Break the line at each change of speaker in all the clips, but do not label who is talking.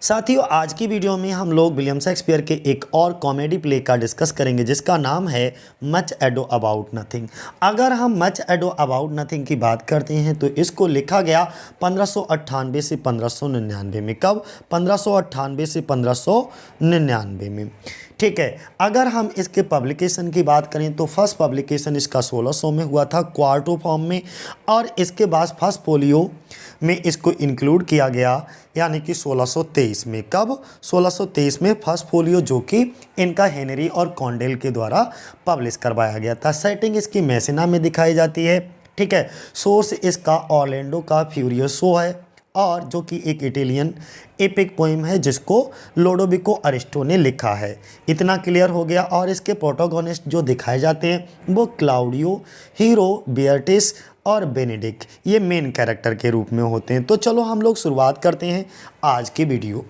साथियों, आज की वीडियो में हम लोग विलियम शेक्सपियर के एक और कॉमेडी प्ले का डिस्कस करेंगे जिसका नाम है मच एडो अबाउट नथिंग। अगर हम मच एडो अबाउट नथिंग की बात करते हैं तो इसको लिखा गया 1598 से 1599 में। कब? 1598 से 1599 में। ठीक है। अगर हम इसके पब्लिकेशन की बात करें तो फर्स्ट पब्लिकेशन इसका 1600 में हुआ था क्वार्टो फॉर्म में, और इसके बाद फर्स्ट फोलियो में इसको इंक्लूड किया गया यानी कि 1623 में। कब? 1623 में फर्स्ट फोलियो, जो कि इनका हेनरी और कॉन्डेल के द्वारा पब्लिश करवाया गया था। सेटिंग इसकी मैसिना में दिखाई जाती है। ठीक है। सोर्स इसका ऑर्लैंडो का फ्यूरियोसो है, और जो कि एक इटालियन एपिक पोइम है जिसको लोडोविको अरिस्टो ने लिखा है। इतना क्लियर हो गया। और इसके प्रोटोगोनिस्ट जो दिखाए जाते हैं वो क्लाउडियो, हीरो, बेअट्रिस और बेनेडिक्ट, ये मेन कैरेक्टर के रूप में होते हैं। तो चलो हम लोग शुरुआत करते हैं आज की वीडियो।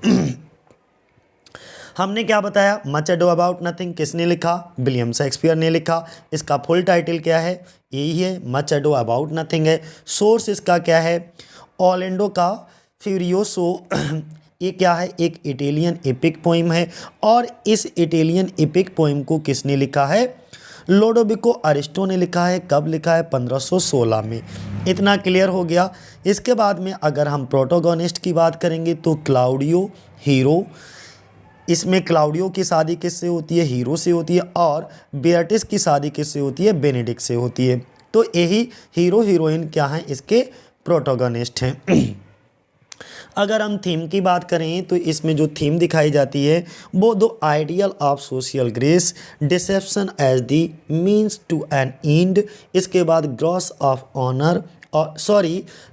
हमने क्या बताया? मच एडो अबाउट नथिंग किसने लिखा? विलियम शेक्सपियर ने लिखा। इसका फुल टाइटल क्या है? यही है, मच एडो अबाउट नथिंग है। सोर्स इसका क्या है? ऑर्लैंडो का फ्यूरियोसो। ये क्या है? एक इटालियन एपिक पोइम है, और इस इटालियन एपिक पोइम को किसने लिखा है? लोडोविको अरिस्टो ने लिखा है। कब लिखा है? 1516 में। इतना क्लियर हो गया। इसके बाद में अगर हम प्रोटोगोनिस्ट की बात करेंगे तो क्लाउडियो, हीरो। इसमें क्लाउडियो की शादी किससे होती है? हीरो से होती है। और बेअट्रिस की शादी किससे होती है? बेनेडिक्ट से होती है। तो यही हीरो हीरोइन क्या हैं? इसके प्रोटोगोनिस्ट हैं। अगर हम थीम की बात करें तो इसमें जो थीम दिखाई जाती है वो the ideal of social grace, deception as the means to an end, इसके बाद ग्रॉस ऑफ ऑनर और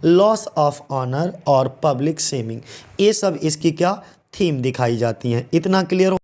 लॉस ऑफ ऑनर और पब्लिक शेमिंग, ये सब इसकी क्या थीम दिखाई जाती हैं। इतना क्लियर हो।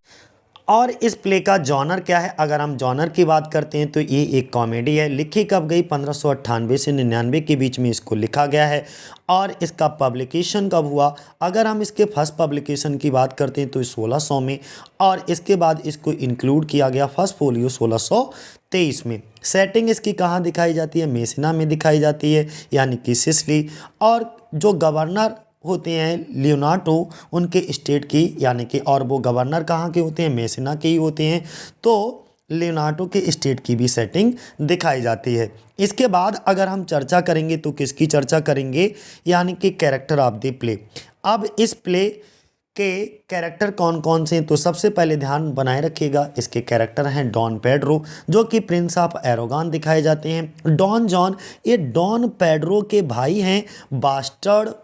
और इस प्ले का जॉनर क्या है? अगर हम जॉनर की बात करते हैं तो ये एक कॉमेडी है। लिखी कब गई? 1598 से 99 के बीच में इसको लिखा गया है। और इसका पब्लिकेशन कब हुआ? अगर हम इसके फर्स्ट पब्लिकेशन की बात करते हैं तो 1600 में, और इसके बाद इसको इंक्लूड किया गया फर्स्ट फोलियो 1623 में। सेटिंग इसकी कहाँ दिखाई जाती है? मेसिना में दिखाई जाती है, यानी कि सिसिली। और जो गवर्नर होते हैं लियोनार्डो, उनके स्टेट की, यानी कि, और वो गवर्नर कहाँ के होते हैं? मेसिना के ही होते हैं। तो लियोनार्डो के स्टेट की भी सेटिंग दिखाई जाती है। इसके बाद अगर हम चर्चा करेंगे तो किसकी चर्चा करेंगे? यानी कि कैरेक्टर ऑफ द प्ले। अब इस प्ले के कैरेक्टर कौन कौन से हैं? तो सबसे पहले ध्यान बनाए रखिएगा, इसके कैरेक्टर हैं डॉन पेड्रो, जो कि प्रिंस ऑफ एरोगान दिखाए जाते हैं। डॉन जॉन, ये डॉन पेड्रो के भाई हैं। बास्टर्ड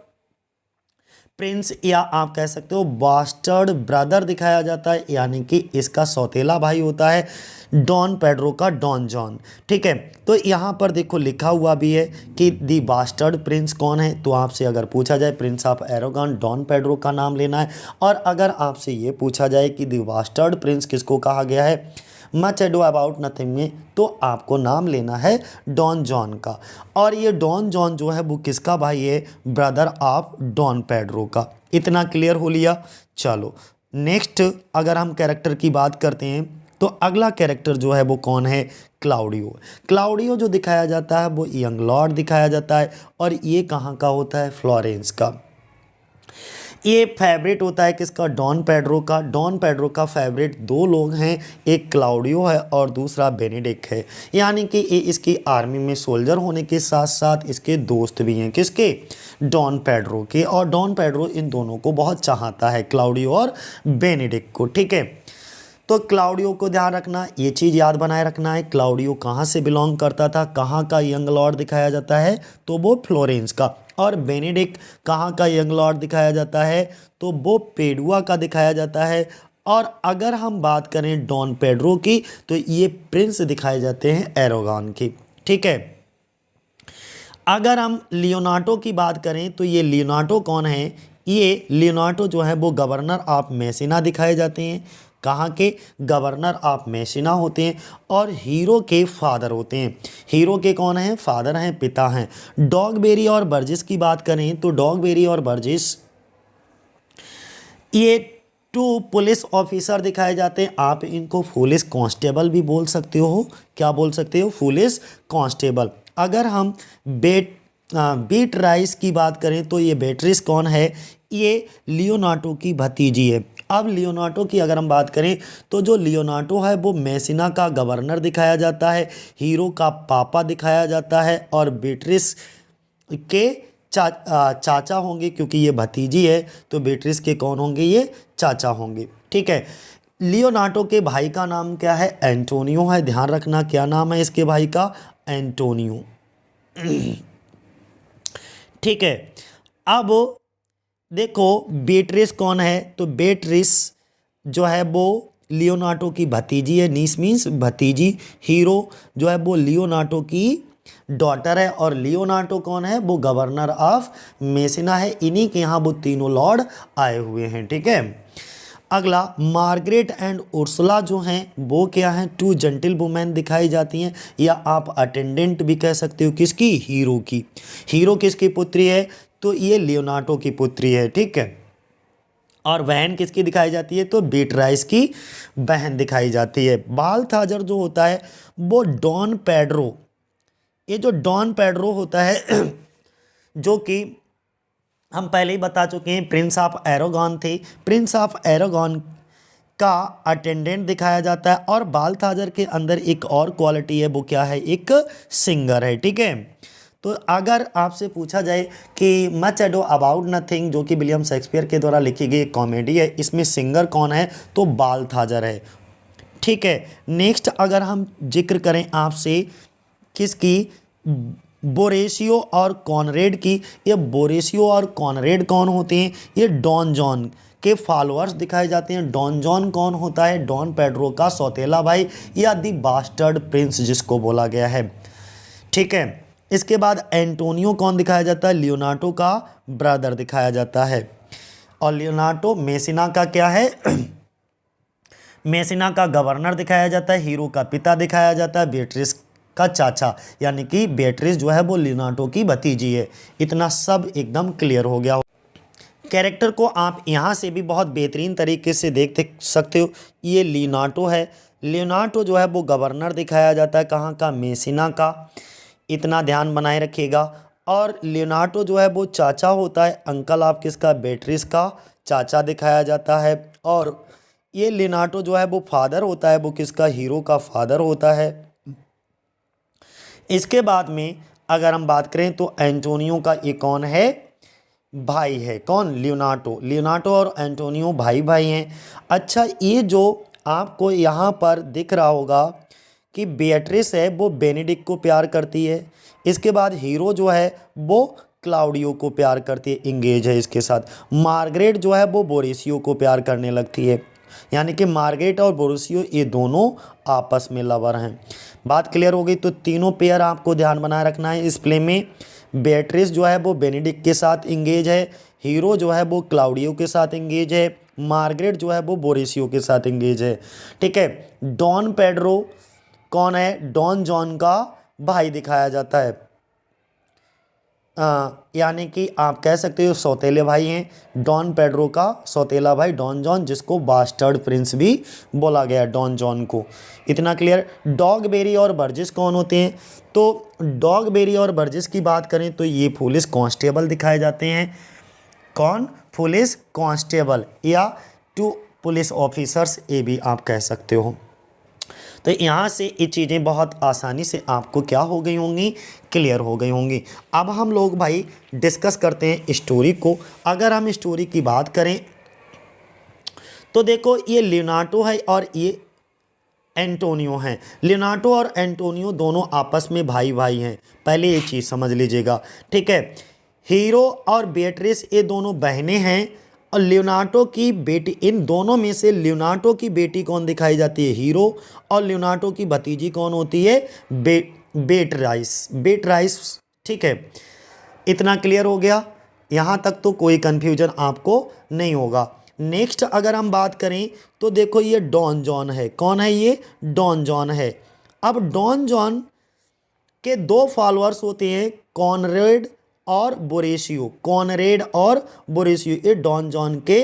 प्रिंस, या आप कह सकते हो बास्टर्ड ब्रदर दिखाया जाता है, यानी कि इसका सौतेला भाई होता है डॉन पेड्रो का डॉन जॉन। ठीक है। तो यहाँ पर देखो लिखा हुआ भी है कि दी बास्टर्ड प्रिंस कौन है। तो आपसे अगर पूछा जाए प्रिंस ऑफ एरोगान डॉन पेड्रो का नाम लेना है, और अगर आपसे ये पूछा जाए कि दी बास्टर्ड प्रिंस किसको कहा गया है मच एडो अबाउट नथिंग में, तो आपको नाम लेना है डॉन जॉन का। और ये डॉन जॉन जो है वो किसका भाई है? ब्रदर ऑफ डॉन पेड्रो का। इतना क्लियर हो लिया। चलो नेक्स्ट अगर हम कैरेक्टर की बात करते हैं तो अगला कैरेक्टर जो है वो कौन है? क्लाउडियो। क्लाउडियो जो दिखाया जाता है वो यंग लॉर्ड दिखाया जाता है, और ये कहाँ का होता है? फ्लोरेंस का। ये फेवरेट होता है किसका? डॉन पेड्रो का। डॉन पेड्रो का फेवरेट दो लोग हैं, एक क्लाउडियो है और दूसरा बेनेडिक्ट है। यानी कि ये इसकी आर्मी में सोल्जर होने के साथ साथ इसके दोस्त भी हैं। किसके? डॉन पेड्रो के। और डॉन पेड्रो इन दोनों को बहुत चाहता है, क्लाउडियो और बेनेडिक्ट को। ठीक है। तो क्लाउडियो को ध्यान रखना, ये चीज़ याद बनाए रखना है। क्लाउडियो कहाँ से बिलोंग करता था? कहाँ का यंग लॉर्ड दिखाया जाता है? तो वो फ्लोरेंस का। और बेनेडिक्ट कहाँ का यंग लॉर्ड दिखाया जाता है? तो वो पेडुआ का दिखाया जाता है। और अगर हम बात करें डॉन पेड्रो की तो ये प्रिंस दिखाए जाते हैं एरोगान की। ठीक है। अगर हम लियोनार्डो की बात करें तो ये लियोनार्डो कौन है? ये लियोनार्डो जो है वो गवर्नर ऑफ मेसिना दिखाए जाते हैं। कहाँ के? गवर्नर ऑफ मेसिना होते हैं, और हीरो के फादर होते हैं। हीरो के कौन हैं? फादर हैं, पिता हैं। डॉगबेरी और बर्जिस की बात करें तो डॉगबेरी और बर्जिस ये टू पुलिस ऑफिसर दिखाए जाते हैं। आप इनको पुलिस कांस्टेबल भी बोल सकते हो। क्या बोल सकते हो? Police constable. अगर हम बीट्राइस की बात करें तो ये बेट्रिस कौन है, ये लियोनार्डो की भतीजी है। अब लियोनार्डो की अगर हम बात करें तो जो लियोनार्डो है वो मेसिना का गवर्नर दिखाया जाता है, हीरो का पापा दिखाया जाता है, और बेट्रिस के चाचा होंगे, क्योंकि ये भतीजी है तो बेट्रिस के कौन होंगे, ये चाचा होंगे। ठीक है। लियोनार्डो के भाई का नाम क्या है, एंटोनियो है। ध्यान रखना क्या नाम है इसके भाई का, एंटोनियो। ठीक है। अब देखो बेट्रिस कौन है, तो बेट्रिस जो है वो लियोनार्डो की भतीजी है। नीस मीन्स भतीजी। हीरो जो है वो लियोनार्डो की डॉटर है, और लियोनार्डो कौन है, वो गवर्नर ऑफ मेसिना है। इन्हीं के यहाँ वो तीनों लॉर्ड आए हुए हैं। ठीक है। अगला मार्गरेट एंड उर्सुला जो हैं वो क्या हैं, टू जेंटल वुमेन दिखाई जाती हैं, या आप अटेंडेंट भी कह सकते हो, किसकी, हीरो की। हीरो किसकी पुत्री है, तो ये लियोनार्डो की पुत्री है। ठीक है। और बहन किसकी दिखाई जाती है, तो बीट्राइस की बहन दिखाई जाती है। बालथाजर जो होता है वो डॉन पेड्रो, ये जो डॉन पेड्रो होता है जो कि हम पहले ही बता चुके हैं प्रिंस ऑफ एरागॉन थे, प्रिंस ऑफ एरागॉन का अटेंडेंट दिखाया जाता है। और बालथाजर के अंदर एक और क्वालिटी है, वो क्या है, एक सिंगर है। ठीक है। तो अगर आपसे पूछा जाए कि मच एडो अबाउट नथिंग, जो कि विलियम शेक्सपियर के द्वारा लिखी गई एक कॉमेडी है, इसमें सिंगर कौन है, तो बालथाजर है। ठीक है। नेक्स्ट अगर हम जिक्र करें आपसे किसकी, बोरेसियो और कॉनरेड की। ये बोरेसियो और कॉनरेड कौन होते हैं, ये डॉन जॉन के फॉलोअर्स दिखाए जाते हैं। डॉन जॉन कौन होता है, डॉन पेड्रो का सौतेला भाई, या दी बास्टर्ड प्रिंस जिसको बोला गया है। ठीक है। इसके बाद एंटोनियो कौन दिखाया जाता है, लियोनार्डो का ब्रदर दिखाया जाता है। और लियोनार्डो मेसिना का क्या है मेसिना का गवर्नर दिखाया जाता है। हीरो का पिता दिखाया जाता है, बेट्रिस का चाचा, यानी कि बेट्रिस जो है वो लियोनार्डो की भतीजी है। इतना सब एकदम क्लियर हो गया। कैरेक्टर को आप यहाँ से भी बहुत बेहतरीन तरीके से देख सकते हो। ये लियोनार्डो है, लियोनार्डो जो है वो गवर्नर दिखाया जाता है, कहाँ का, मेसिना का। इतना ध्यान बनाए रखिएगा। और लियोनार्डो जो है वो चाचा होता है, अंकल आप किसका, बेट्रिस का चाचा दिखाया जाता है। और ये लियोनार्डो जो है वो फादर होता है, वो किसका, हीरो का फादर होता है। इसके बाद में अगर हम बात करें तो एंटोनियो का ये कौन है, भाई है। कौन, लियोनार्डो। लियोनार्डो और एंटोनियो भाई भाई हैं। अच्छा, ये जो आपको यहाँ पर दिख रहा होगा कि बेट्रिस है वो बेनेडिक्ट को प्यार करती है। इसके बाद हीरो जो है वो क्लाउडियो को प्यार करती है, इंगेज है इसके साथ। मार्गरेट जो है वो बोरेसियो को प्यार करने लगती है, यानी कि मार्गरेट और बोरेसियो ये दोनों आपस में लवर हैं। बात क्लियर हो गई। तो तीनों पेयर आपको ध्यान बनाए रखना है इस प्ले में। बेट्रिस जो है वो बेनेडिक्ट के साथ इंगेज है, हीरो जो है वो क्लाउडियो के साथ इंगेज है, मार्गरेट जो है वो बोरेसियो के साथ इंगेज है। ठीक है। डॉन पेड्रो कौन है, डॉन जॉन का भाई दिखाया जाता है, यानी कि आप कह सकते हो सौतेले भाई हैं। डॉन पेड्रो का सौतेला भाई डॉन जॉन, जिसको बास्टर्ड प्रिंस भी बोला गया डॉन जॉन को। इतना क्लियर। डॉगबेरी और बर्जिस कौन होते हैं, तो डॉगबेरी और बर्जिस की बात करें तो ये पुलिस कांस्टेबल दिखाए जाते हैं। कौन, पुलिस कांस्टेबल, या टू पुलिस ऑफिसर्स, ये भी आप कह सकते हो। तो यहाँ से ये चीज़ें बहुत आसानी से आपको क्या हो गई होंगी, क्लियर हो गई होंगी। अब हम लोग भाई डिस्कस करते हैं स्टोरी को। अगर हम स्टोरी की बात करें तो देखो ये लियोनार्डो है और ये एंटोनियो हैं। लियोनार्डो और एंटोनियो दोनों आपस में भाई भाई हैं, पहले ये चीज़ समझ लीजिएगा। ठीक है। हीरो और बेट्रिस ये दोनों बहनें हैं, और लियोनार्डो की बेटी, इन दोनों में से लियोनार्डो की बेटी कौन दिखाई जाती है, हीरो। और लियोनार्डो की भतीजी कौन होती है, बेट्राइस, बेट्राइस। ठीक है। इतना क्लियर हो गया। यहाँ तक तो कोई कन्फ्यूजन आपको नहीं होगा। नेक्स्ट अगर हम बात करें तो देखो ये डॉन जॉन है। कौन है ये, डॉन जॉन है। अब डॉन जॉन के दो फॉलोअर्स होते हैं, कॉनरेड और बोरेसियो। कॉनरेड और बोरेसियो ये डॉन जॉन के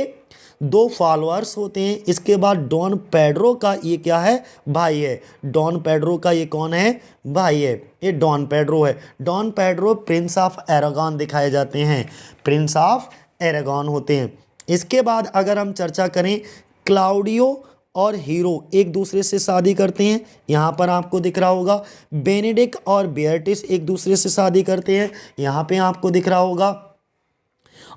दो फॉलोअर्स होते हैं। इसके बाद डॉन पेड्रो का ये क्या है, भाई है। डॉन पेड्रो का ये कौन है, भाई है, ये डॉन पेड्रो है। Don Pedro Prince of Aragon दिखाए जाते हैं, प्रिंस ऑफ एरागॉन होते हैं। इसके बाद अगर हम चर्चा करें, क्लाउडियो और हीरो एक दूसरे से शादी करते हैं, यहाँ पर आपको दिख रहा होगा। बेनेडिक्ट और बेatrice एक दूसरे से शादी करते हैं, यहाँ पे आपको दिख रहा होगा।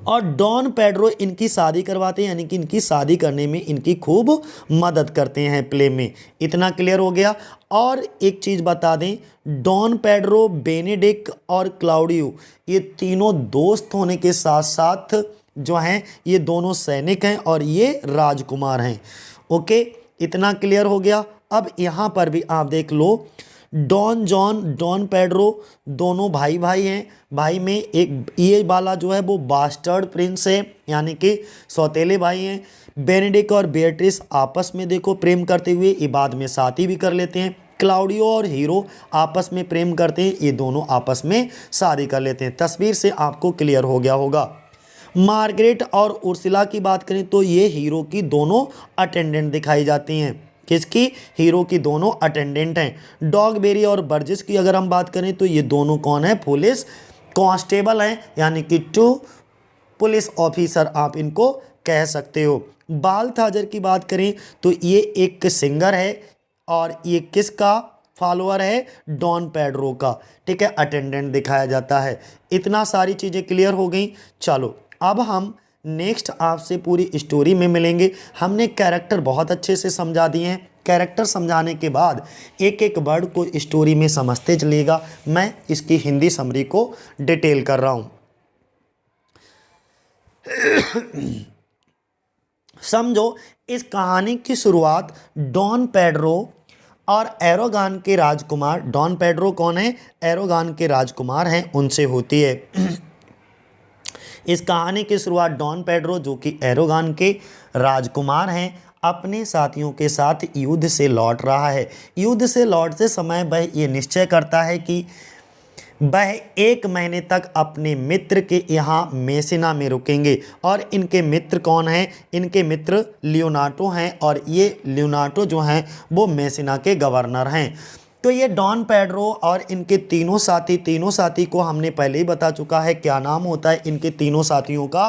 और डॉन पेड्रो इनकी शादी करवाते हैं, यानी कि इनकी शादी करने में इनकी खूब मदद करते हैं प्ले में। इतना क्लियर हो गया। और एक चीज़ बता दें, डॉन पेड्रो, बेनेडिक्ट और क्लाउडियो ये तीनों दोस्त होने के साथ साथ जो हैं ये दोनों सैनिक हैं और ये राजकुमार हैं। ओके, इतना क्लियर हो गया। अब यहाँ पर भी आप देख लो, डॉन जॉन, डॉन पेड्रो दोनों भाई भाई हैं। भाई में एक ये वाला जो है वो बास्टर्ड प्रिंस है, यानी कि सौतेले भाई हैं। बेनेडिक्ट और बेatrice आपस में देखो प्रेम करते हुए ये बाद में शादी भी कर लेते हैं। क्लाउडियो और हीरो आपस में प्रेम करते हैं, ये दोनों आपस में शादी कर लेते हैं। तस्वीर से आपको क्लियर हो गया होगा। मार्गरेट और उर्सुला की बात करें तो ये हीरो की दोनों अटेंडेंट दिखाई जाती हैं। किसकी, हीरो की दोनों अटेंडेंट हैं। डॉगबेरी और बर्जिस की अगर हम बात करें तो ये दोनों कौन है, पुलिस कांस्टेबल हैं, यानी कि 2 पुलिस ऑफिसर आप इनको कह सकते हो। बालथाजर की बात करें तो ये एक सिंगर है और ये किसका फॉलोअर है, डॉन पेड्रो का। ठीक है, अटेंडेंट दिखाया जाता है। इतना सारी चीज़ें क्लियर हो गई। चलो अब हम नेक्स्ट आपसे पूरी स्टोरी में मिलेंगे। हमने कैरेक्टर बहुत अच्छे से समझा दिए हैं। कैरेक्टर समझाने के बाद एक एक वर्ड को स्टोरी में समझते चलिएगा। मैं इसकी हिंदी समरी को डिटेल कर रहा हूँ। समझो, इस कहानी की शुरुआत डॉन पेड्रो और एरागॉन के राजकुमार, डॉन पेड्रो कौन है, एरागॉन के राजकुमार हैं, उनसे होती है। इस कहानी की शुरुआत डॉन पेड्रो जो कि एरागॉन के राजकुमार हैं, अपने साथियों के साथ युद्ध से लौट रहा है। युद्ध से लौटते समय वह ये निश्चय करता है कि वह 1 महीने तक अपने मित्र के यहाँ मेसिना में रुकेंगे। और इनके मित्र कौन हैं, इनके मित्र लियोनार्डो हैं और ये लियोनार्डो जो हैं वो मेसिना के गवर्नर हैं। तो ये डॉन पेड्रो और इनके तीनों साथी को हमने पहले ही बता चुका है क्या नाम होता है इनके तीनों साथियों का,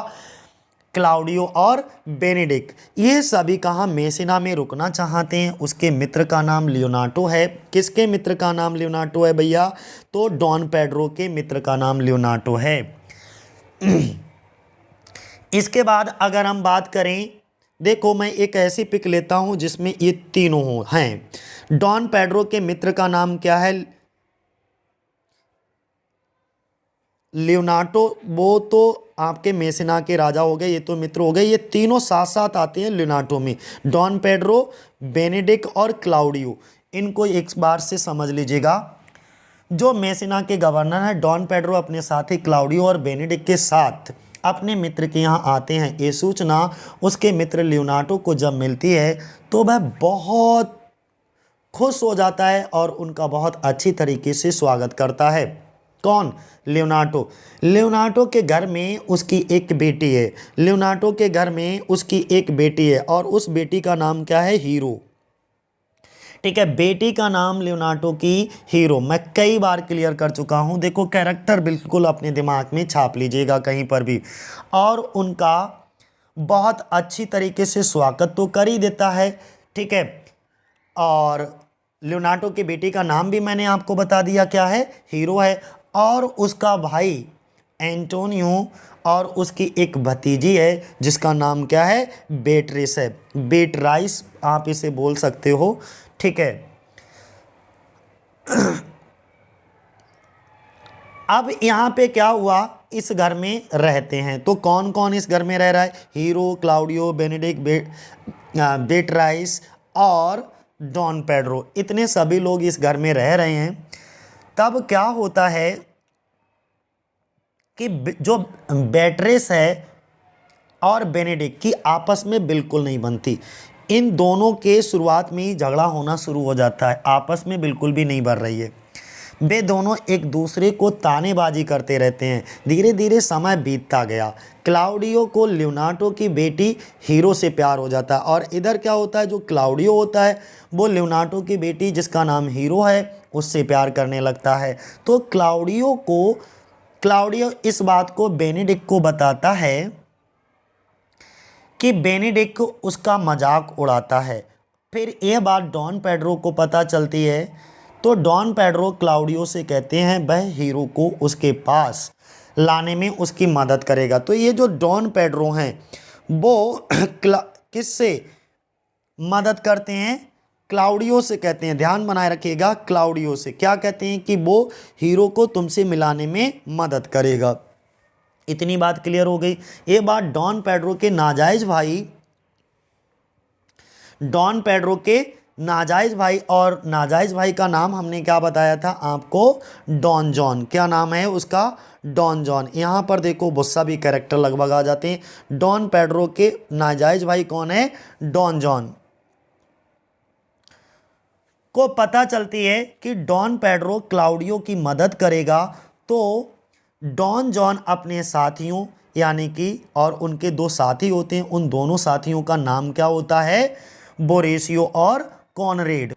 क्लाउडियो और बेनेडिक्ट। ये सभी कहाँ मेसिना में रुकना चाहते हैं। उसके मित्र का नाम लियोनार्डो है। किसके मित्र का नाम लियोनार्डो है भैया, तो डॉन पेड्रो के मित्र का नाम लियोनार्डो है। इसके बाद अगर हम बात करें, देखो मैं एक ऐसी पिक लेता हूं जिसमें ये तीनों हैं। डॉन पेड्रो के मित्र का नाम क्या है, लियोनार्डो, वो तो आपके मेसिना के राजा हो गए, ये तो मित्र हो गए। ये तीनों साथ साथ आते हैं लियोनार्डो में, डॉन पेड्रो, बेनेडिक्ट और क्लाउडियो। इनको एक बार से समझ लीजिएगा। जो मेसिना के गवर्नर हैं, डॉन पेड्रो अपने साथी क्लाउडियो और बेनेडिक्ट के साथ अपने मित्र के यहाँ आते हैं। ये सूचना उसके मित्र लियोनार्डो को जब मिलती है तो वह बहुत खुश हो जाता है और उनका बहुत अच्छी तरीके से स्वागत करता है। कौन, लियोनार्डो। लियोनार्डो के घर में उसकी एक बेटी है। लियोनार्डो के घर में उसकी एक बेटी है और उस बेटी का नाम क्या है, हीरो। ठीक है, बेटी का नाम लियोनार्डो की हीरो। मैं कई बार क्लियर कर चुका हूं, देखो कैरेक्टर बिल्कुल अपने दिमाग में छाप लीजिएगा कहीं पर भी। और उनका बहुत अच्छी तरीके से स्वागत तो कर ही देता है। ठीक है, और लियोनार्डो की बेटी का नाम भी मैंने आपको बता दिया क्या है, हीरो है। और उसका भाई एंटोनियो और उसकी एक भतीजी है जिसका नाम क्या है, बेट्रिस है, बेट्राइस आप इसे बोल सकते हो। ठीक है, अब यहाँ पे क्या हुआ, इस घर में रहते हैं तो कौन कौन इस घर में रह रहा है, हीरो, क्लाउडियो, बेनेडिक्ट, बेट्राइस और डॉन पेड्रो, इतने सभी लोग इस घर में रह रहे हैं। तब क्या होता है कि जो बेट्रिस है और बेनेडिक्ट की आपस में बिल्कुल नहीं बनती। इन दोनों के शुरुआत में ही झगड़ा होना शुरू हो जाता है, आपस में बिल्कुल भी नहीं बन रही है। वे दोनों एक दूसरे को तानेबाजी करते रहते हैं। धीरे धीरे समय बीतता गया। क्लाउडियो को लियोनार्डो की बेटी हीरो से प्यार हो जाता है, और इधर क्या होता है, जो क्लाउडियो होता है वो लियोनार्डो की बेटी जिसका नाम हीरो है उससे प्यार करने लगता है। तो क्लाउडियो इस बात को बेनेडिक्ट को बताता है कि बेनेडिक्ट उसका मजाक उड़ाता है। फिर यह बात डॉन पेड्रो को पता चलती है, तो डॉन पेड्रो क्लाउडियो से कहते हैं वह हीरो को उसके पास लाने में उसकी मदद करेगा। तो ये जो डॉन पेड्रो हैं वो किससे मदद करते हैं, क्लाउडियो से कहते हैं। ध्यान बनाए रखिएगा, क्लाउडियो से क्या कहते हैं कि वो हीरो को तुमसे मिलाने में मदद करेगा। इतनी बात क्लियर हो गई। ये बात डॉन पेड्रो के नाजायज भाई, और नाजायज भाई का नाम हमने क्या बताया था आपको, डॉन जॉन। क्या नाम है उसका, डॉन जॉन। यहाँ पर देखो बहुत भी कैरेक्टर लगभग आ जाते हैं। डॉन पेड्रो के नाजायज भाई कौन है, डॉन जॉन को पता चलती है कि डॉन पेड्रो क्लाउडियो की मदद करेगा। तो डॉन जॉन अपने साथियों यानी कि, और उनके दो साथी होते हैं, उन दोनों साथियों का नाम क्या होता है, बोरेसियो और कॉनरेड।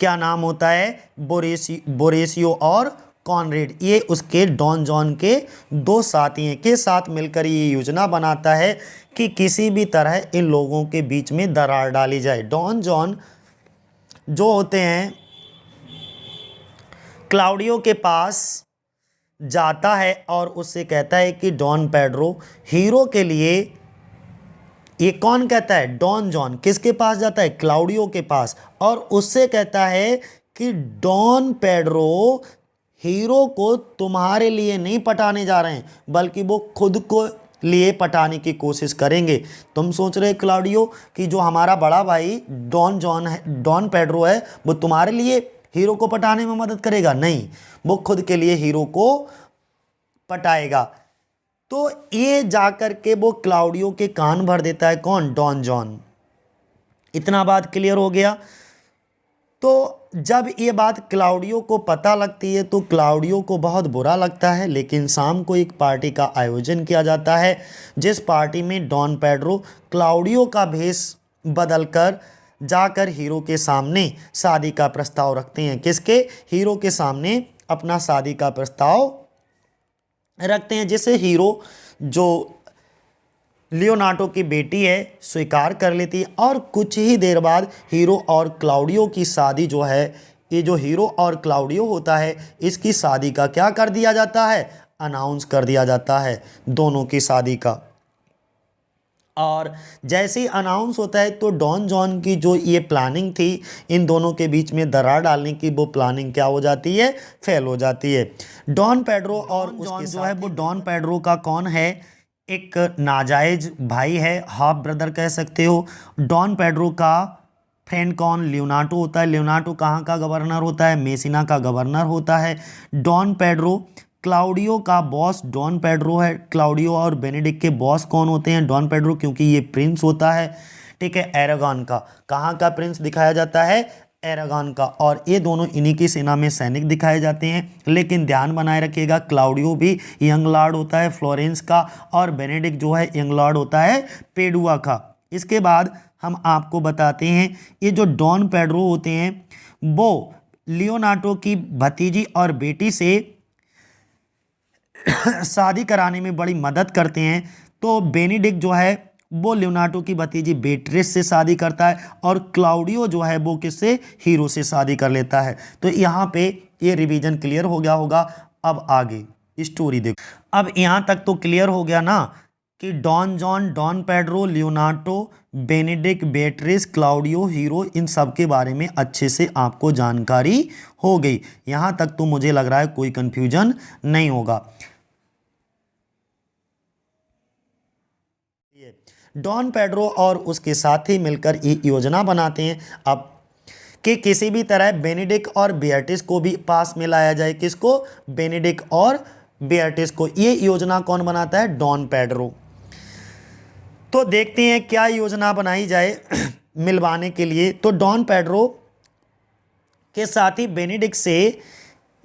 क्या नाम होता है, बोरेसियो और कॉनरेड। ये उसके डॉन जॉन के दो साथी हैं। के साथ मिलकर ये योजना बनाता है कि किसी भी तरह इन लोगों के बीच में दरार डाली जाए। डॉन जॉन जो होते हैं क्लाउडियो के पास जाता है और उससे कहता है कि डॉन पेड्रो हीरो के लिए, ये कौन कहता है, डॉन जॉन किसके पास जाता है, क्लाउडियो के पास, और उससे कहता है कि डॉन पेड्रो हीरो को तुम्हारे लिए नहीं पटाने जा रहे हैं बल्कि वो खुद को लिए पटाने की कोशिश करेंगे। तुम सोच रहे क्लाउडियो कि जो हमारा बड़ा भाई डॉन पेड्रो है वो तुम्हारे लिए हीरो को पटाने में मदद करेगा, नहीं, वो खुद के लिए हीरो को पटाएगा। तो ये जाकर के वो क्लाउडियो के कान भर देता है, कौन, डॉन जॉन। इतना बात क्लियर हो गया। तो जब ये बात क्लाउडियो को पता लगती है तो क्लाउडियो को बहुत बुरा लगता है, लेकिन शाम को एक पार्टी का आयोजन किया जाता है जिस पार्टी में डॉन पेड्रो क्लाउडियो का भेष बदलकर जाकर हीरो के सामने शादी का प्रस्ताव रखते हैं। किसके, हीरो के सामने अपना शादी का प्रस्ताव रखते हैं, जिसे हीरो जो लियोनार्डो की बेटी है स्वीकार कर लेती है। और कुछ ही देर बाद हीरो और क्लाउडियो की शादी जो है, ये जो हीरो और क्लाउडियो होता है इसकी शादी का क्या कर दिया जाता है, अनाउंस कर दिया जाता है दोनों की शादी का। और जैसे ही अनाउंस होता है तो डॉन जॉन की जो ये प्लानिंग थी इन दोनों के बीच में दरार डालने की, वो प्लानिंग क्या हो जाती है, फेल हो जाती है। डॉन पेड्रो और उसके जो है वो डॉन पेड्रो का कौन है, एक नाजायज भाई है, हाफ ब्रदर कह सकते हो। डॉन पेड्रो का फ्रेंड कौन, लियोनार्डो होता है। लियोनार्डो कहाँ का गवर्नर होता है, मेसिना का गवर्नर होता है। डॉन पेड्रो क्लाउडियो का बॉस डॉन पेड्रो है। क्लाउडियो और बेनेडिक्ट के बॉस कौन होते हैं, डॉन पेड्रो, क्योंकि ये प्रिंस होता है, ठीक है, एरागॉन का। कहाँ का प्रिंस दिखाया जाता है, एरागॉन का। और ये दोनों इन्हीं की सेना में सैनिक दिखाए जाते हैं। लेकिन ध्यान बनाए रखिएगा क्लाउडियो भी यंग लॉर्ड होता है फ्लोरेंस का, और बेनेडिक्ट जो है यंग लॉर्ड होता है पेडुआ का। इसके बाद हम आपको बताते हैं ये जो डॉन पेड्रो होते हैं वो लियोनार्डो की भतीजी और बेटी से शादी कराने में बड़ी मदद करते हैं। तो बेनेडिक्ट जो है वो लियोनार्डो की भतीजी बेट्रिस से शादी करता है, और क्लाउडियो जो है वो किससे, हीरो से शादी कर लेता है। तो यहाँ पे ये रिवीजन क्लियर हो गया होगा। अब आगे स्टोरी देखो। अब यहाँ तक तो क्लियर हो गया ना कि Don John, Don Pedro, Leonardo, Benedict, Beatrice, Claudio, Hero, इन सब के बारे में अच्छे से आपको जानकारी हो गई। यहाँ तक तो मुझे लग रहा है कोई कंफ्यूजन नहीं होगा। डॉन पेड्रो और उसके साथी मिलकर ये योजना बनाते हैं अब कि किसी भी तरह बेनेडिक्ट और बेयाट्रिस को भी पास में लाया जाए। किसको, बेनेडिक्ट और बेयाट्रिस को। ये योजना कौन बनाता है, डॉन पेड्रो। तो देखते हैं क्या योजना बनाई जाए मिलवाने के लिए। तो डॉन पेड्रो के साथी बेनेडिक्ट से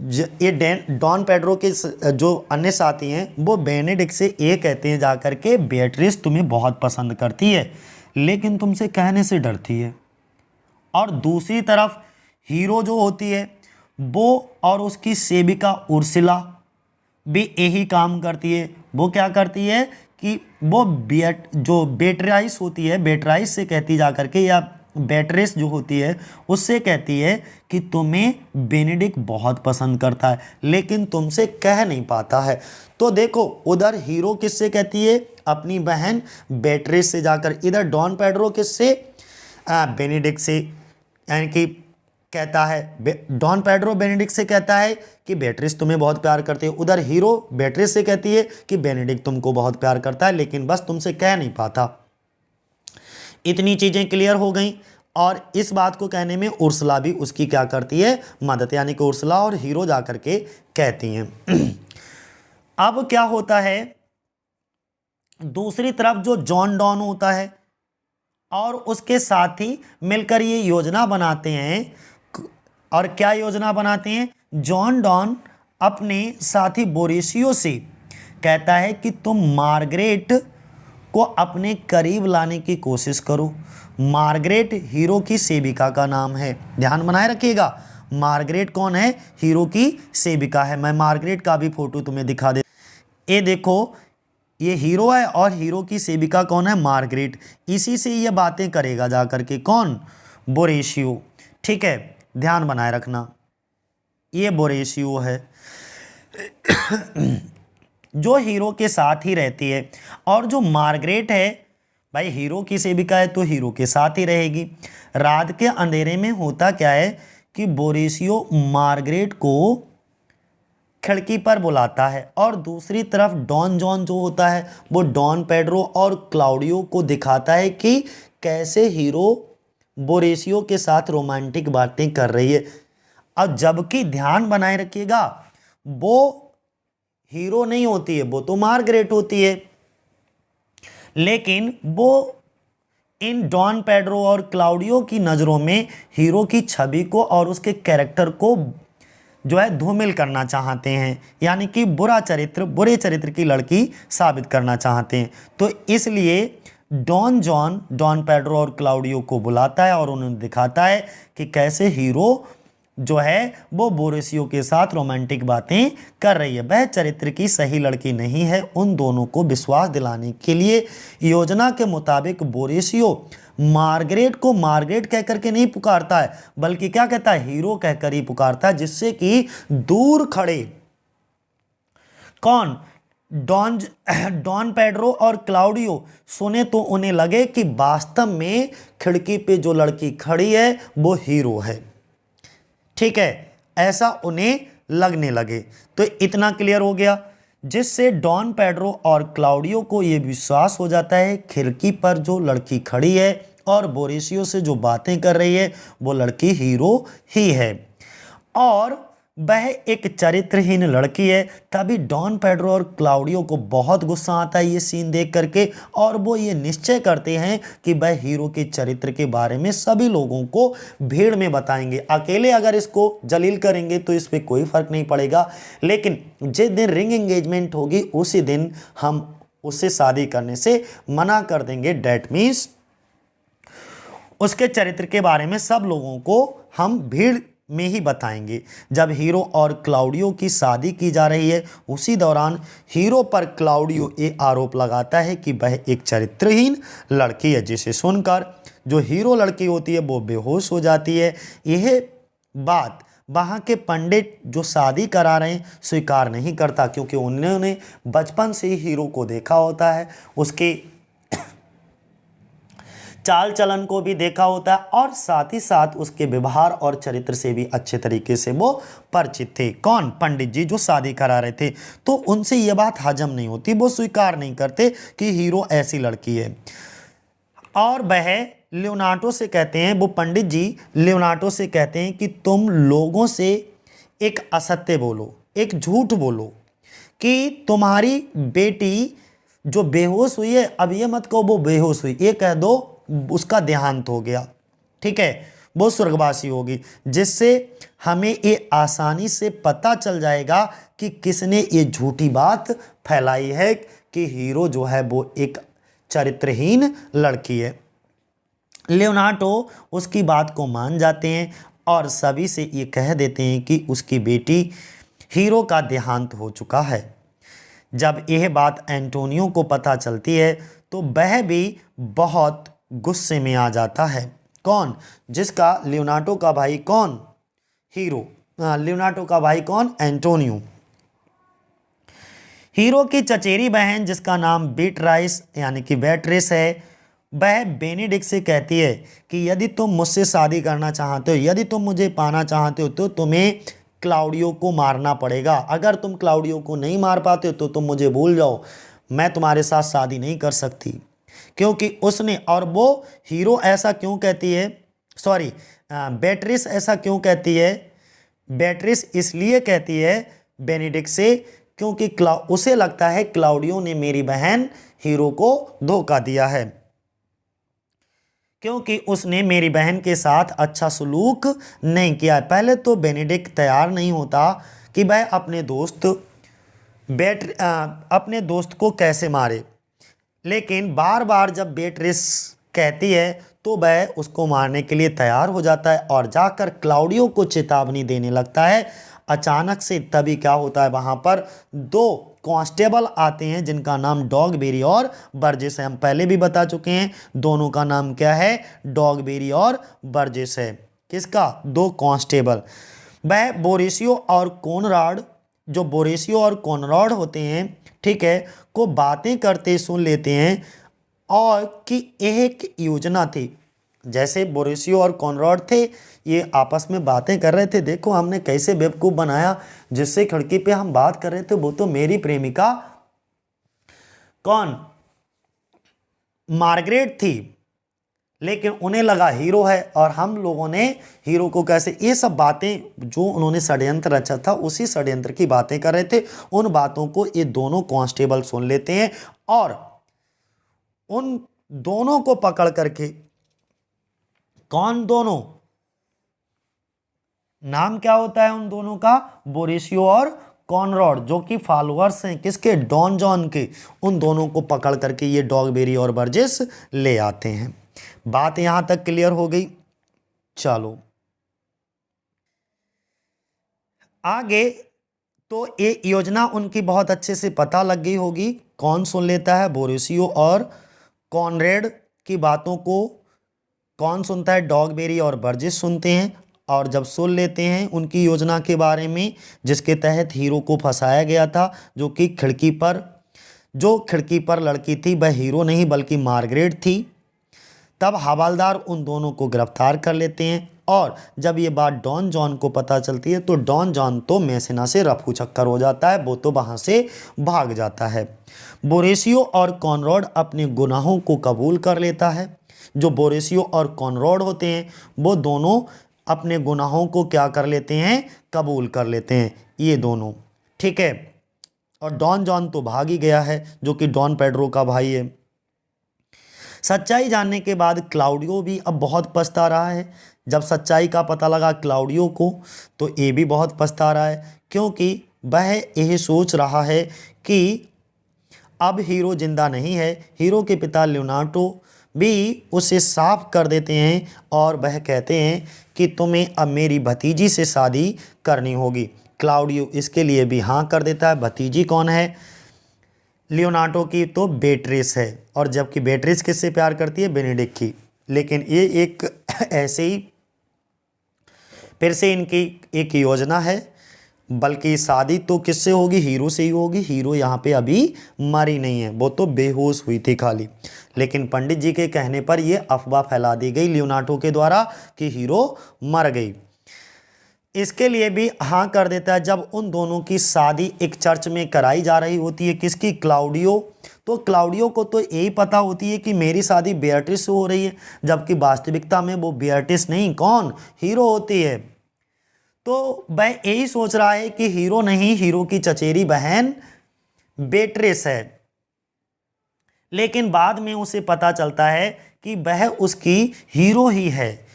ये डॉन पेड्रो के जो अन्य साथी हैं वो बेनेडिक्ट से ये कहते हैं जाकर के बेatrice तुम्हें बहुत पसंद करती है लेकिन तुमसे कहने से डरती है। और दूसरी तरफ हीरो जो होती है वो और उसकी सेविका उर्सिला भी यही काम करती है। वो क्या करती है कि वो जो बेट्राइस होती है, बेट्राइस से कहती जा करके, या बेट्रेस जो होती है उससे कहती है कि तुम्हें बेनेडिक्ट बहुत पसंद करता है लेकिन तुमसे कह नहीं पाता है। तो देखो उधर हीरो किससे कहती है, अपनी बहन बेट्रेस से जाकर, इधर डॉन पेड्रो किससे, बेनेडिक्ट से, यानी कि कहता है डॉन पेड्रो बेनेडिक्ट से कहता है कि बेट्रिस तुम्हें बहुत प्यार करती है। उधर हीरो बेट्रिस से कहती है कि बेनेडिक्ट तुमको बहुत प्यार करता है लेकिन बस तुमसे कह नहीं पाता। इतनी चीज़ें क्लियर हो गई और इस बात को कहने में उर्सला भी उसकी क्या करती है, मदद, यानी कि उर्सला और हीरो जा करके कहती हैं। अब क्या होता है, दूसरी तरफ जो जॉन डॉन होता है और उसके साथी मिलकर ये योजना बनाते हैं। और क्या योजना बनाते हैं, जॉन डॉन अपने साथी बोरेसियो से कहता है कि तुम मार्गरेट को अपने करीब लाने की कोशिश करो। मार्गरेट हीरो की सेविका का नाम है, ध्यान बनाए रखिएगा। मार्गरेट कौन है, हीरो की सेविका है। मैं मार्गरेट का भी फोटो तुम्हें दिखा दे। ये देखो ये हीरो है और हीरो की सेविका कौन है, मार्गरेट। इसी से ये बातें करेगा जा करके कौन, बोरेसियो। ठीक है, ध्यान बनाए रखना, ये बोरेसियो है जो हीरो के साथ ही रहती है। और जो मार्गरेट है, भाई हीरो की सेविका है तो हीरो के साथ ही रहेगी। रात के अंधेरे में होता क्या है कि बोरेसियो मार्गरेट को खिड़की पर बुलाता है और दूसरी तरफ डॉन जॉन जो होता है वो डॉन पेड्रो और क्लाउडियो को दिखाता है कि कैसे हीरो बोरेसियो के साथ रोमांटिक बातें कर रही है। अब जबकि ध्यान बनाए रखिएगा वो हीरो नहीं होती है, वो तो मार्गरेट होती है, लेकिन वो इन डॉन पेड्रो और क्लाउडियो की नज़रों में हीरो की छवि को और उसके कैरेक्टर को जो है धूमिल करना चाहते हैं, यानी कि बुरे चरित्र की लड़की साबित करना चाहते हैं। तो इसलिए डॉन जॉन डॉन पेड्रो और क्लाउडियो को बुलाता है और उन्हें दिखाता है कि कैसे हीरो जो है वो बोरेसियो के साथ रोमांटिक बातें कर रही है। वह चरित्र की सही लड़की नहीं है। उन दोनों को विश्वास दिलाने के लिए योजना के मुताबिक बोरेसियो मार्गरेट को मार्गरेट कहकर के नहीं पुकारता है, बल्कि क्या कहता है, हीरो कहकर ही पुकारता है, जिससे कि दूर खड़े कौन, डॉन पेड्रो और क्लाउडियो सुने तो उन्हें लगे कि वास्तव में खिड़की पे जो लड़की खड़ी है वो हीरो है। ठीक है, ऐसा उन्हें लगने लगे। तो इतना क्लियर हो गया, जिससे डॉन पेड्रो और क्लाउडियो को यह विश्वास हो जाता है खिड़की पर जो लड़की खड़ी है और बोरेसियो से जो बातें कर रही है वो लड़की हीरो ही है और वह एक चरित्रहीन लड़की है। तभी डॉन पेड्रो और क्लाउडियो को बहुत गुस्सा आता है ये सीन देख करके और वो ये निश्चय करते हैं कि वह हीरो के चरित्र के बारे में सभी लोगों को भीड़ में बताएंगे। अकेले अगर इसको जलील करेंगे तो इस पर कोई फर्क नहीं पड़ेगा, लेकिन जिस दिन रिंग एंगेजमेंट होगी उसी दिन हम उससे शादी करने से मना कर देंगे। डैट मीन्स उसके चरित्र के बारे में सब लोगों को हम भीड़ में ही बताएंगे। जब हीरो और क्लाउडियो की शादी की जा रही है उसी दौरान हीरो पर क्लाउडियो ये आरोप लगाता है कि वह एक चरित्रहीन लड़की है, जिसे सुनकर जो हीरो लड़की होती है वो बेहोश हो जाती है। यह बात वहाँ के पंडित जो शादी करा रहे हैं स्वीकार नहीं करता, क्योंकि उन्होंने बचपन से ही हीरो को देखा होता है, उसके चाल चलन को भी देखा होता है और साथ ही साथ उसके व्यवहार और चरित्र से भी अच्छे तरीके से वो परिचित थे। कौन, पंडित जी जो शादी करा रहे थे। तो उनसे ये बात हजम नहीं होती, वो स्वीकार नहीं करते कि हीरो ऐसी लड़की है और वह लियोनार्डो से कहते हैं, वो पंडित जी लियोनार्डो से कहते हैं कि तुम लोगों से एक असत्य बोलो, एक झूठ बोलो कि तुम्हारी बेटी जो बेहोश हुई है, अब ये मत कहो वो बेहोश हुई, ये कह दो उसका देहांत हो गया। ठीक है, वो स्वर्गवासी होगी, जिससे हमें ये आसानी से पता चल जाएगा कि किसने ये झूठी बात फैलाई है कि हीरो जो है वो एक चरित्रहीन लड़की है। लियोनार्डो उसकी बात को मान जाते हैं और सभी से ये कह देते हैं कि उसकी बेटी हीरो का देहांत हो चुका है। जब यह बात एंटोनियो को पता चलती है तो वह भी बहुत गुस्से में आ जाता है। कौन? जिसका लियोनार्डो का भाई कौन? हीरो। लियोनार्डो का भाई कौन? एंटोनियो। हीरो की चचेरी बहन जिसका नाम बीट्राइस यानी कि बेट्रिस है, वह बेनेडिक्ट से कहती है कि यदि तुम मुझसे शादी करना चाहते हो, यदि तुम मुझे पाना चाहते हो तो तुम्हें क्लाउडियो को मारना पड़ेगा। अगर तुम क्लाउडियो को नहीं मार पाते हो तो तुम मुझे भूल जाओ, मैं तुम्हारे साथ शादी नहीं कर सकती। क्योंकि उसने, और वो हीरो ऐसा क्यों कहती है, सॉरी बेट्रिस ऐसा क्यों कहती है? बेट्रिस इसलिए कहती है बेनेडिक्ट से क्योंकि उसे लगता है क्लाउडियो ने मेरी बहन हीरो को धोखा दिया है, क्योंकि उसने मेरी बहन के साथ अच्छा सलूक नहीं किया। पहले तो बेनेडिक्ट तैयार नहीं होता कि वह अपने दोस्त को कैसे मारे, लेकिन बार बार जब बेट्रिस कहती है तो वह उसको मारने के लिए तैयार हो जाता है और जाकर क्लाउडियो को चेतावनी देने लगता है। अचानक से तभी क्या होता है, वहाँ पर दो कांस्टेबल आते हैं जिनका नाम डॉगबेरी और बर्जेस है। हम पहले भी बता चुके हैं, दोनों का नाम क्या है? डॉगबेरी और बर्जेस है। किसका? दो कांस्टेबल। वह बोरेसियो और कोनराड, जो बोरेसियो और कोनराड होते हैं, ठीक है, को बातें करते सुन लेते हैं और कि एक योजना थी। जैसे बोरेसियो और कोनराड थे, ये आपस में बातें कर रहे थे, देखो हमने कैसे बेवकूफ़ बनाया, जिससे खिड़की पे हम बात कर रहे थे वो तो मेरी प्रेमिका कौन? मार्गरेट थी, लेकिन उन्हें लगा हीरो है और हम लोगों ने हीरो को कैसे, ये सब बातें जो उन्होंने षड्यंत्र रचा था उसी षड्यंत्र की बातें कर रहे थे। उन बातों को ये दोनों कांस्टेबल सुन लेते हैं और उन दोनों को पकड़ करके, कौन दोनों? नाम क्या होता है उन दोनों का? बोरेसियो और कॉनरॉड, जो कि फॉलोअर्स हैं किसके? डॉन जॉन के। उन दोनों को पकड़ करके ये डॉगबेरी और बर्जेस ले आते हैं। बात यहां तक क्लियर हो गई। चलो आगे, तो ये योजना उनकी बहुत अच्छे से पता लग गई होगी। कौन सुन लेता है? बोरेसियो और कॉनरेड की बातों को कौन सुनता है? डॉगबेरी और बर्जेस सुनते हैं। और जब सुन लेते हैं उनकी योजना के बारे में, जिसके तहत हीरो को फंसाया गया था, जो खिड़की पर लड़की थी वह हीरो नहीं बल्कि मार्गरेट थी, तब हवालदार उन दोनों को गिरफ्तार कर लेते हैं। और जब ये बात डॉन जॉन को पता चलती है तो डॉन जॉन तो मैसेना से रफू चक्कर हो जाता है, वो तो वहाँ से भाग जाता है। बोरेसियो और कॉनरॉड अपने गुनाहों को कबूल कर लेता है। जो बोरेसियो और कॉनरॉड होते हैं वो दोनों अपने गुनाहों को क्या कर लेते हैं? कबूल कर लेते हैं, ये दोनों, ठीक है। और डॉन जॉन तो भाग ही गया है, जो कि डॉन पेड्रो का भाई है। सच्चाई जानने के बाद क्लाउडियो भी अब बहुत पछता रहा है। जब सच्चाई का पता लगा क्लाउडियो को तो ये भी बहुत पछता रहा है, क्योंकि वह यह सोच रहा है कि अब हीरो जिंदा नहीं है। हीरो के पिता लियोनार्डो भी उसे साफ कर देते हैं और वह कहते हैं कि तुम्हें अब मेरी भतीजी से शादी करनी होगी। क्लाउडियो इसके लिए भी हाँ कर देता है। भतीजी कौन है लियोनार्डो की? तो बेट्रिस है। और जबकि बेट्रिस किससे प्यार करती है? बेनेडिक्ट की। लेकिन ये एक ऐसे ही फिर से इनकी एक योजना है, बल्कि शादी तो किससे होगी? हीरो से ही होगी। हीरो यहाँ पे अभी मरी नहीं है, वो तो बेहोश हुई थी खाली। लेकिन पंडित जी के कहने पर यह अफवाह फैला दी गई लियोनार्डो के द्वारा कि हीरो मर गई। इसके लिए भी हाँ कर देता है। जब उन दोनों की शादी एक चर्च में कराई जा रही होती है, किसकी? क्लाउडियो। तो क्लाउडियो को तो यही पता होती है कि मेरी शादी बेatrice से हो रही है, जबकि वास्तविकता में वो बेatrice नहीं, कौन? हीरो होती है। तो वह यही सोच रहा है कि हीरो नहीं, हीरो की चचेरी बहन बेट्रिस है। लेकिन बाद में उसे पता चलता है कि वह उसकी हीरो ही है।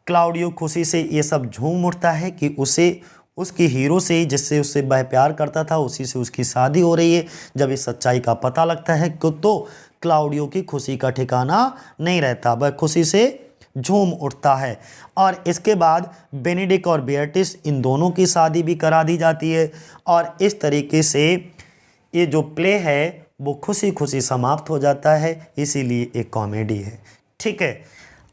क्लाउडियो खुशी से ये सब झूम उठता है कि उसे उसकी हीरो से, जिससे उससे वह प्यार करता था, उसी से उसकी शादी हो रही है। जब इस सच्चाई का पता लगता है तो क्लाउडियो की खुशी का ठिकाना नहीं रहता, वह खुशी से झूम उठता है। और इसके बाद बेनेडिक्ट और बेatrice इन दोनों की शादी भी करा दी जाती है। और इस तरीके से ये जो प्ले है वो खुशी खुशी समाप्त हो जाता है, इसीलिए एक कॉमेडी है। ठीक है,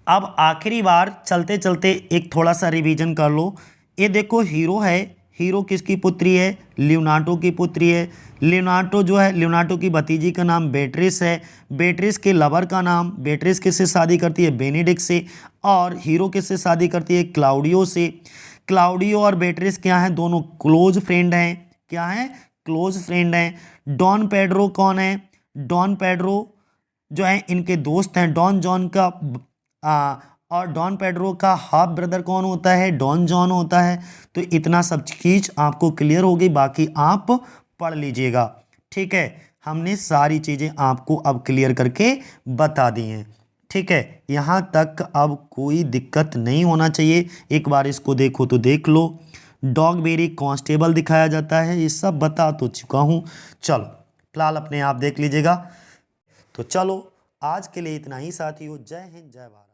अब आखिरी बार चलते चलते एक थोड़ा सा रिवीजन कर लो। ये देखो हीरो है, हीरो किसकी पुत्री है? लियोनार्डो की पुत्री है। लियोनार्डो जो है, लियोनार्डो की भतीजी का नाम बेट्रिस है। बेट्रिस के लवर का नाम, बेट्रिस किससे शादी करती है? बेनेडिक्ट से। और हीरो किससे शादी करती है? क्लाउडियो से। क्लाउडियो और बेट्रिस क्या हैं? दोनों क्लोज फ्रेंड हैं। क्या हैं? क्लोज फ्रेंड हैं। डॉन पेड्रो कौन है? डॉन पेड्रो जो है इनके दोस्त हैं। डॉन जॉन का और डॉन पेड्रो का हाफ ब्रदर कौन होता है? डॉन जॉन होता है। तो इतना सब चीज़ आपको क्लियर होगी, बाकी आप पढ़ लीजिएगा। ठीक है, हमने सारी चीज़ें आपको अब क्लियर करके बता दी हैं। ठीक है, यहाँ तक अब कोई दिक्कत नहीं होना चाहिए। एक बार इसको देखो तो देख लो। डॉगबेरी कांस्टेबल दिखाया जाता है, ये सब बता तो चुका हूँ। चलो फिलहाल अपने आप देख लीजिएगा। तो चलो आज के लिए इतना ही साथियों। जय हिंद, जय भारत।